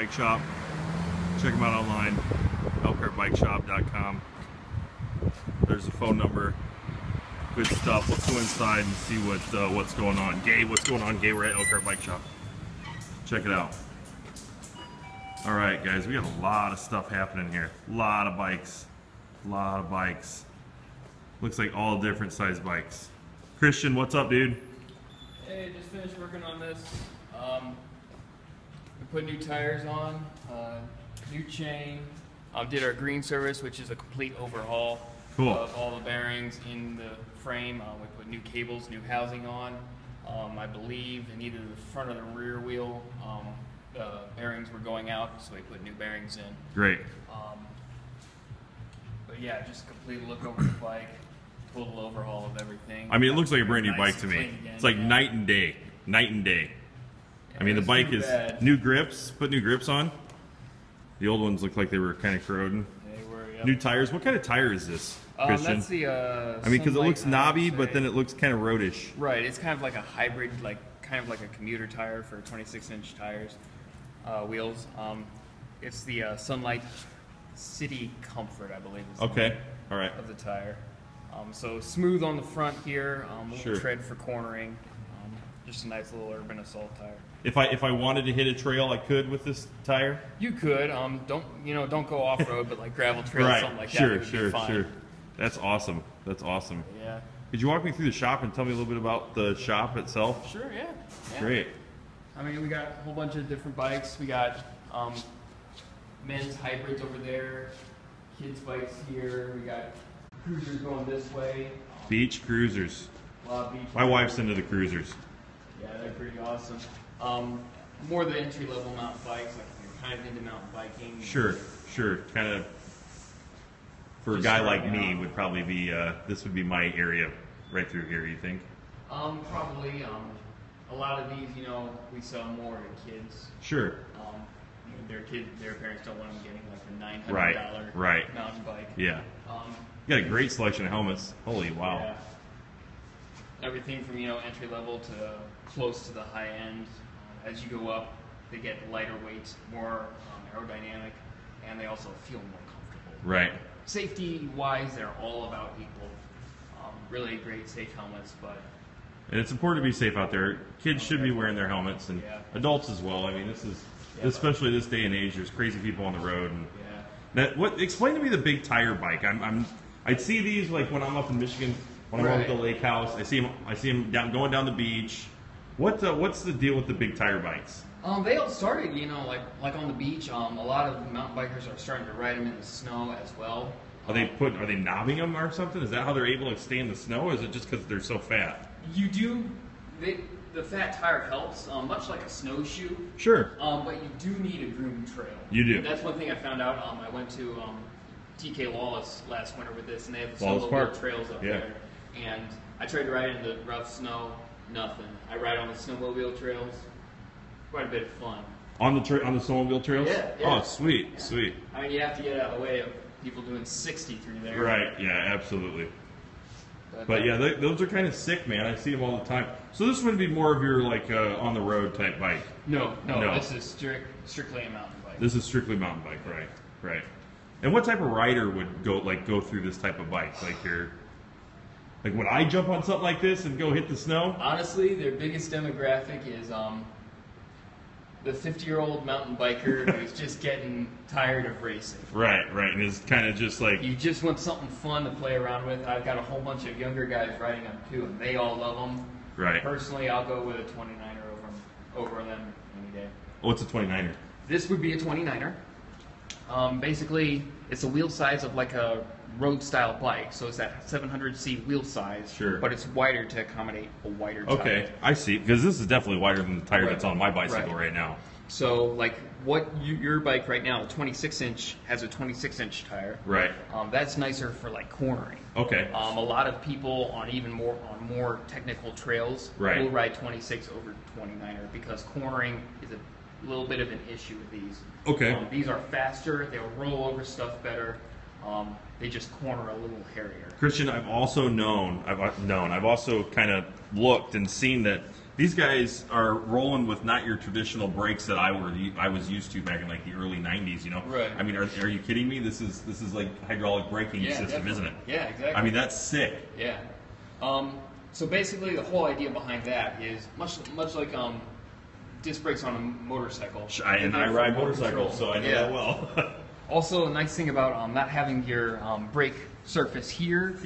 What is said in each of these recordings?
Bike Shop. Check them out online, elkhartbikeshop.com. There's a phone number. Good stuff. Let's go inside and see what's going on. Gabe, what's going on? Gabe, we're at Elkhart Bike Shop. Check it out. All right, guys, we got a lot of stuff happening here. A lot of bikes. A lot of bikes. Looks like all different size bikes. Christian, what's up, dude? Hey, just finished working on this. We put new tires on, new chain. Did our green service, which is a complete overhaul of all the bearings in the frame. We put new cables, new housing on. I believe in either the front or the rear wheel, the bearings were going out, so we put new bearings in. Great. But yeah, just a complete look over the bike, total overhaul of everything. I mean, it looks like a brand new bike to me. It's like night and day, night and day. I mean, the bike is new grips, put new grips on. The old ones looked like they were kind of corroding. They were, yep. New tires. What kind of tire is this, Christian? That's the, I mean, because it looks knobby, but then it looks kind of roadish. Right, it's kind of like a hybrid, kind of like a commuter tire for 26-inch tires, wheels. It's the Sunlight City Comfort, I believe is the name of the tire. So smooth on the front here, a little tread for cornering. Just a nice little urban assault tire. If I wanted to hit a trail, I could with this tire. You could. Don't go off road, but like gravel trails, right. something like that. Sure. That's awesome. That's awesome. Yeah. Could you walk me through the shop and tell me a little bit about the shop itself? Sure. Yeah. Great. I mean, we got a whole bunch of different bikes. We got men's hybrids over there, kids bikes here. We got cruisers going this way. Beach cruisers. A lot of beach. My wife's into the cruisers. Yeah, they're pretty awesome. More the entry-level mountain bikes, like if you're kind of into mountain biking. Sure. Kind of, for a guy like me, would probably be, this would be my area right through here, you think? Probably. A lot of these, we sell more to kids. Sure. Their parents don't want them getting like a $900 mountain bike. Yeah. You got a great selection of helmets. Holy wow. Yeah. Everything from entry level to close to the high end. As you go up, they get lighter weight, more aerodynamic, and they also feel more comfortable. Right. Safety wise, they're all about equal. Really great safe helmets, but. And it's important to be safe out there. Kids should be wearing their helmets, and adults as well. I mean, this is especially this day and age. There's crazy people on the road. And explain to me the big tire bike. I'd see these like when I'm up in Michigan. When I'm at the lake house, I see them going down the beach. What's the deal with the big tire bikes? They all started, like on the beach. A lot of mountain bikers are starting to ride them in the snow as well. Are they knobbing them or something? Is that how they're able to stay in the snow? Or is it just because they're so fat? The fat tire helps, much like a snowshoe. Sure. But you do need a groomed trail. You do. That's one thing I found out. I went to TK Lawless last winter with this, and they have snowmobile trails up there. And I tried to ride in the rough snow, nothing. I ride on the snowmobile trails, quite a bit of fun. On the snowmobile trails? Yeah. Oh, sweet. I mean, you have to get out of the way of people doing 60 through there. Right, yeah, absolutely. But yeah, those are kind of sick, man. I see them all the time. So this would be more of your like on the road type bike? No. This is strictly a mountain bike. This is strictly mountain bike, right. And what type of rider would go through this type of bike? Like would I jump on something like this and go hit the snow? Honestly, their biggest demographic is the 50-year-old mountain biker who's just getting tired of racing. Right, and it's kind of just like... You just want something fun to play around with. I've got a whole bunch of younger guys riding them too, and they all love them. Right. Personally, I'll go with a 29er over them any day. What's a 29er? This would be a 29er. Basically, it's a wheel size of like a road-style bike, so it's that 700C wheel size, but it's wider to accommodate a wider tire. Okay, I see, because this is definitely wider than the tire that's on my bicycle right now. So, like, your bike right now, the 26-inch, has a 26-inch tire. Right. That's nicer for, like, cornering. Okay. A lot of people on more technical trails will ride 26 over 29er because cornering is a little bit of an issue with these. Okay. These are faster. They'll roll over stuff better. They just corner a little hairier. Christian, I've also kind of looked and seen that these guys are rolling with not your traditional brakes that I was used to back in like the early '90s. You know, right? I mean, are you kidding me? This is like hydraulic braking system, definitely. isn't it? Yeah, exactly. I mean, that's sick. Yeah. So basically, the whole idea behind that is much like disc brakes on a motorcycle. And I ride motorcycles, so I know that well. Also, a nice thing about not having your brake surface here,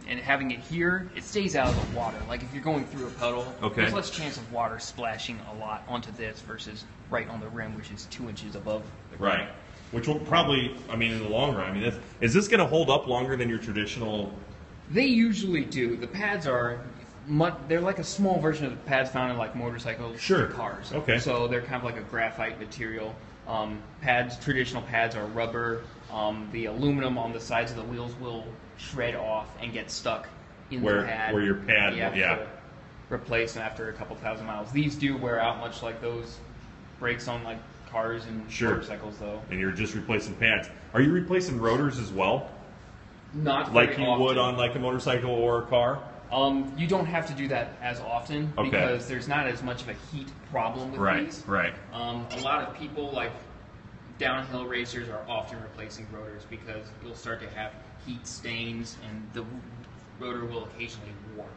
and having it here, it stays out of the water. Like if you're going through a puddle, there's less chance of water splashing a lot onto this versus right on the rim, which is 2 inches above the ground. Right. Which will probably, I mean, in the long run, I mean, is this going to hold up longer than your traditional? They usually do. The pads are, they're like a small version of the pads found in like motorcycles or cars. Okay. So they're kind of like a graphite material. Traditional pads are rubber. The aluminum on the sides of the wheels will shred off and get stuck in the pad. Where your pad, to replace them after a couple thousand miles. These do wear out much like those brakes on like cars and motorcycles, though. And you're just replacing pads. Are you replacing rotors as well? Not like you would on like a motorcycle or a car? You don't have to do that as often because there's not as much of a heat problem with these. Right. A lot of people, like downhill racers, are often replacing rotors because you'll start to have heat stains and the rotor will occasionally warp.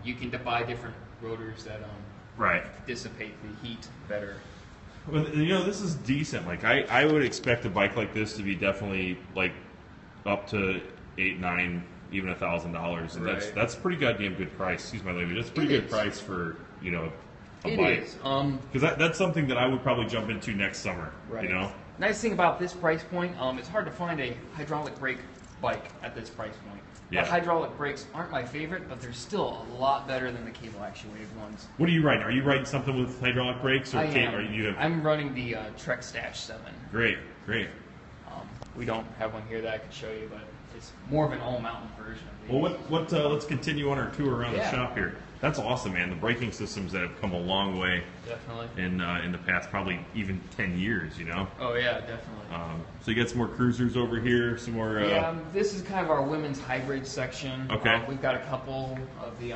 You can buy different rotors that dissipate the heat better. Well, you know, this is decent. Like I would expect a bike like this to be definitely like up to $8, $9, even $1,000, and that's a pretty goddamn good price. Excuse my language. That's a pretty good price for a bike. Because that's something that I would probably jump into next summer. Right. You know. Nice thing about this price point, it's hard to find a hydraulic brake bike at this price point. Yeah. The hydraulic brakes aren't my favorite, but they're still a lot better than the cable actuated ones. What are you riding? Are you riding something with hydraulic brakes, or I'm running the Trek Stash 7. Great. We don't have one here that I could show you, but it's more of an all-mountain version of these. Well, let's continue on our tour around the shop here. That's awesome, man. The braking systems that have come a long way. Definitely. In the past, probably even 10 years, you know? Oh, yeah, definitely. So you got some more cruisers over here, some more... this is kind of our women's hybrid section. Okay. We've got a couple of the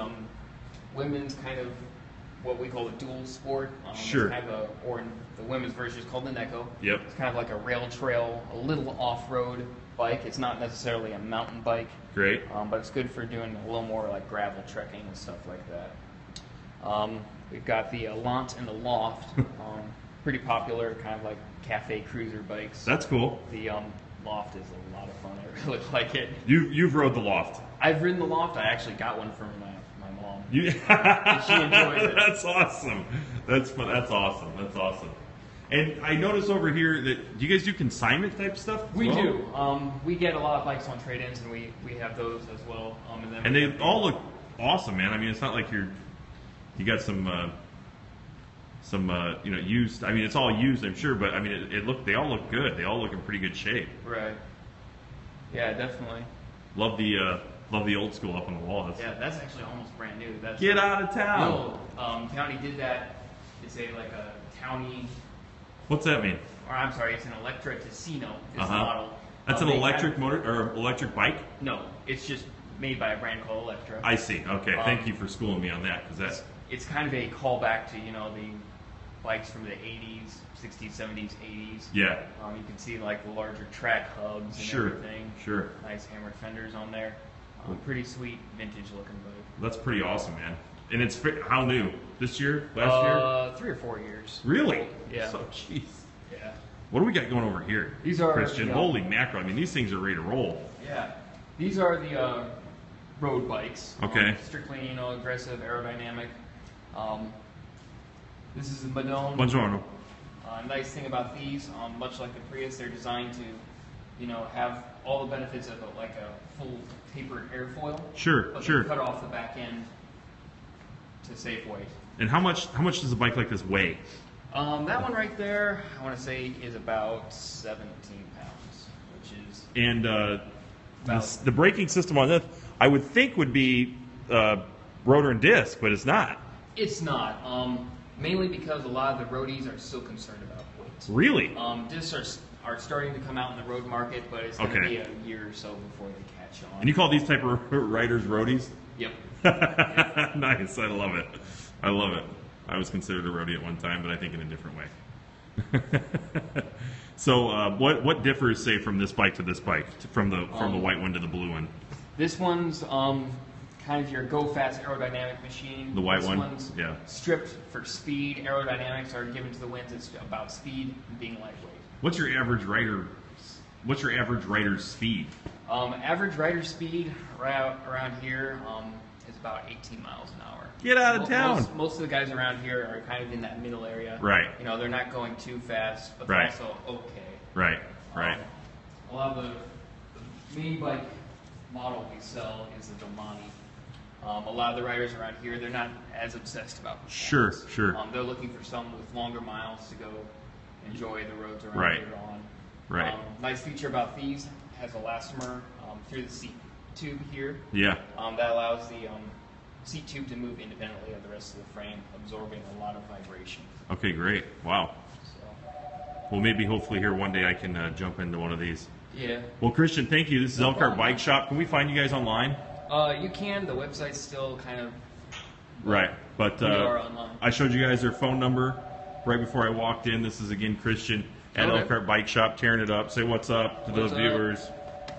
women's kind of what we call a dual sport. Sure. The women's version is called the Neko. Yep. It's kind of like a rail trail, a little off-road bike. It's not necessarily a mountain bike. Great. But it's good for doing a little more like gravel trekking and stuff like that. We've got the Lant and the Loft. Pretty popular, kind of like cafe cruiser bikes. That's cool. The Loft is a lot of fun. I really like it. You've rode the Loft. I've ridden the Loft. I actually got one from my mom. And she enjoys it. That's awesome. That's fun. That's awesome. And I notice over here that do you guys do consignment type stuff? We do. We get a lot of bikes on trade-ins, and we have those as well. And they all look awesome, man. I mean, it's not like you got some used. I mean, it's all used, I'm sure, but I mean, they all look good. They all look in pretty good shape. Right. Yeah, definitely. Love the old school up on the wall. Yeah, that's actually almost brand new. Get out of town. No, Townie did that. It's a Townie. What's that mean? Or I'm sorry, it's an Electra Ticino. Is the model. That's an electric motor or electric bike? No, it's just made by a brand called Electra. I see. Okay, thank you for schooling me on that it's kind of a callback to the bikes from the 80s, 60s, 70s, 80s. Yeah. You can see like the larger track hubs and everything. Sure. Nice hammered fenders on there. Pretty sweet vintage looking bike. That's pretty awesome, man. And it's how new? This year? Last year? 3 or 4 years. Really? Yeah. So, jeez. Yeah. What do we got going over here? These are Christian. Holy mackerel! I mean, these things are ready to roll. Yeah. These are the road bikes. Okay. Strictly, aggressive, aerodynamic. This is a Madone. Buongiorno. Nice thing about these, much like the Prius, they're designed to, have all the benefits of a full tapered airfoil. Sure. But they cut off the back end to save weight. And how much does a bike like this weigh? That one right there, I want to say, is about 17 pounds, which is. And the braking system on this, I would think would be rotor and disc, but it's not. It's not. Mainly because a lot of the roadies are still concerned about weight. Really? Discs are starting to come out in the road market, but it's going to be a year or so before they catch on. And you call these type of riders roadies? Yep. Nice. I love it. I love it. I was considered a roadie at one time, but I think in a different way. So, what differs, say, from this bike to this bike, from the white one to the blue one? This one's kind of your go fast aerodynamic machine. The white this one, one's yeah. stripped for speed. Aerodynamics are given to the winds. It's about speed and being lightweight. What's your average rider? What's your average rider's speed? Average rider speed around here is about 18 miles an hour. Get out of town. Most of the guys around here are kind of in that middle area. Right. You know, they're not going too fast, but they're also okay. Right. Right. A lot of the main bike model we sell is the Domani. A lot of the riders around here, they're not as obsessed about performance. Sure. They're looking for some with longer miles to go enjoy the roads around Right. here on. Right. Nice feature about these, has elastomer through the seat tube here. Yeah. That allows the seat tube to move independently of the rest of the frame, absorbing a lot of vibration. Okay, great. Wow. So, Well, maybe hopefully here one day I can jump into one of these. yeah. Well, Christian, thank you. This is Elkhart Bike Shop. Can we find you guys online? You can. The website's still kind of... Right. But we are online. I showed you guys their phone number right before I walked in. This is, again, Christian at Okay. Elkhart Bike Shop, tearing it up. Say what's up to those What's up? viewers.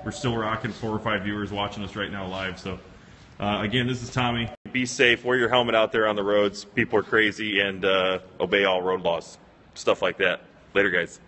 We're still rocking 4 or 5 viewers watching us right now live. So, again, this is Tommy. Be safe. Wear your helmet out there on the roads. People are crazy, and obey all road laws. Stuff like that. Later, guys.